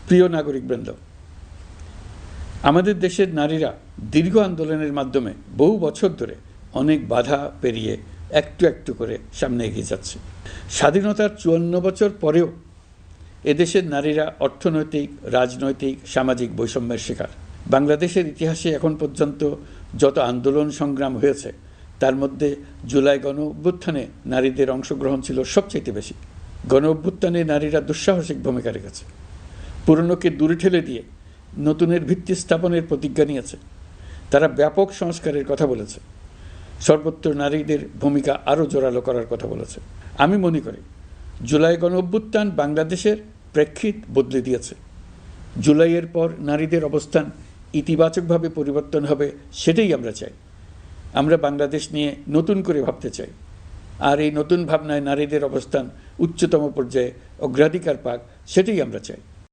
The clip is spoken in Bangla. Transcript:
প্রিয় নাগরিকবৃন্দ, আমাদের দেশের নারীরা দীর্ঘ আন্দোলনের মাধ্যমে বহু বছর ধরে অনেক বাধা পেরিয়ে একটু একটু করে সামনে এগিয়ে যাচ্ছে। স্বাধীনতার 54 বছর পরেও এদেশের নারীরা অর্থনৈতিক, রাজনৈতিক, সামাজিক বৈষম্যের শিকার। বাংলাদেশের ইতিহাসে এখন পর্যন্ত যত আন্দোলন সংগ্রাম হয়েছে তার মধ্যে জুলাই গণ অভ্যুত্থানে নারীদের অংশগ্রহণ ছিল সবচেয়ে বেশি। গণ অভ্যুত্থানে নারীরা দুঃসাহসিক ভূমিকা রেখেছে, পুরনোকে দূরে ঠেলে দিয়ে নতুনের ভিত্তি স্থাপনের প্রতিজ্ঞা নিয়েছে। তারা ব্যাপক সংস্কারের কথা বলেছে, সর্বত্র নারীদের ভূমিকা আরও জোরালো করার কথা বলেছে। আমি মনে করি জুলাই গণ অভ্যুত্থান বাংলাদেশের প্রেক্ষিত বদলে দিয়েছে। জুলাইয়ের পর নারীদের অবস্থান ইতিবাচকভাবে পরিবর্তন হবে, সেটাই আমরা চাই। আমরা বাংলাদেশ নিয়ে নতুন করে ভাবতে চাই, আর এই নতুন ভাবনায় নারীদের অবস্থান উচ্চতম পর্যায়ে অগ্রাধিকার পাক, সেটাই আমরা চাই।